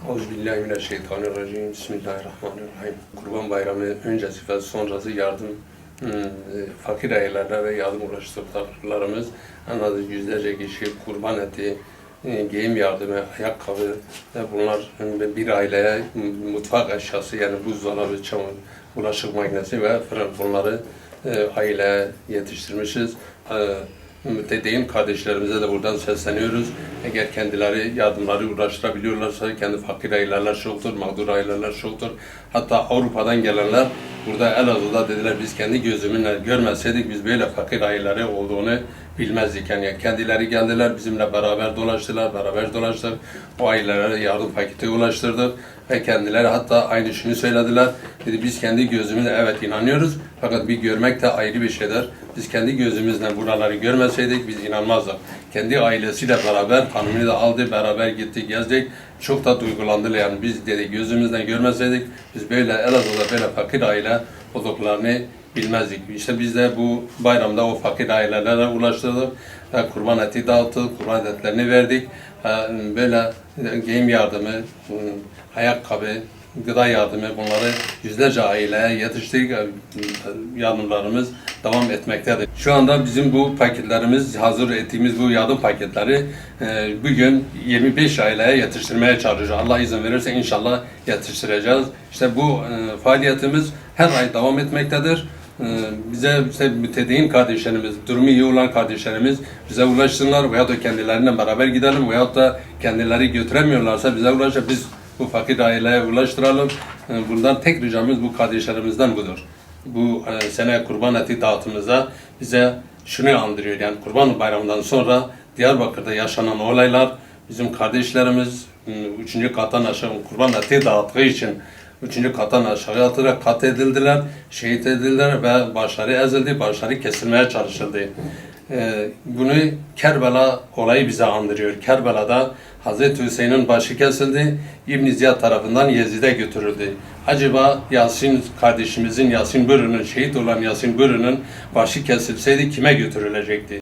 Euzubillahimineşşeytanirracim. Bismillahirrahmanirrahim. Kurban Bayramı öncesi ve sonrası yardım, fakir ailelerine ve yardım ulaştırdıklarımız en az yüzlerce kişi kurban eti, giyim yardımı, ayakkabı, bunlar bir aileye mutfak eşyası yani buzdolabı, çamaşır, bulaşık makinesi ve fırın bunları aileye yetiştirmişiz. Mütedeyyin kardeşlerimize de buradan sesleniyoruz. Eğer kendileri yardımları uğraştırabiliyorlarsa, kendi fakir aileler çoktur, mağdur aileler çoktur. Hatta Avrupa'dan gelenler burada Elazığ'da dediler biz kendi gözümüzle görmeseydik biz böyle fakir aileleri olduğunu bilmezdik. Yani kendileri geldiler bizimle beraber dolaştık. O ailelere yardım paketi ulaştırdık ve kendileri hatta aynı şunu söylediler. Dedi biz kendi gözümüzle evet inanıyoruz fakat bir görmek de ayrı bir şeydir. Biz kendi gözümüzle buraları görmeseydik biz inanmazdık. Kendi ailesiyle beraber hanımını da aldı, beraber gittik, gezdik. Çok da duygulandılar yani biz dedi gözümüzle görmeseydik biz böyle Elazığ'da böyle fakir aile olduklarını bilmezdik. İşte biz de bu bayramda o fakir ailelere ulaştırdık. Kurban eti dağıttık, kurban etlerini verdik. Böyle giyim yardımı, ayakkabı, gıda yardımı bunları yüzlerce aileye yetiştirdik. Yardımlarımız devam etmektedir. Şu anda bizim bu paketlerimiz, hazır ettiğimiz bu yardım paketleri bugün 25 aileye yetiştirmeye çalışacağız. Allah izin verirse inşallah yetiştireceğiz. İşte bu faaliyetimiz her ay devam etmektedir. Bize işte mütedeyyin kardeşlerimiz, durumu iyi olan kardeşlerimiz bize ulaşsınlar veyahut da kendileriyle beraber gidelim veyahut da kendileri götüremiyorlarsa bize ulaşır. Biz bu fakir aileye ulaştıralım. Bundan tek ricamız bu kardeşlerimizden budur. Bu sene kurban eti dağıtımıza bize şunu andırıyor. Yani Kurban Bayramı'ndan sonra Diyarbakır'da yaşanan olaylar bizim kardeşlerimiz 3. kattan aşağı kurban eti dağıttığı için 3. kattan aşağı atılarak katledildiler, şehit edildiler ve başları ezildi, başları kesilmeye çalışıldı. Bunu Kerbela olayı bize andırıyor. Kerbela'da Hazreti Hüseyin'in başı kesildi, İbn Ziyad tarafından Yezid'e götürüldü. Acaba Yasin kardeşimizin, Yasin Börü'nün, şehit olan Yasin Börü'nün başı kesilseydi kime götürülecekti?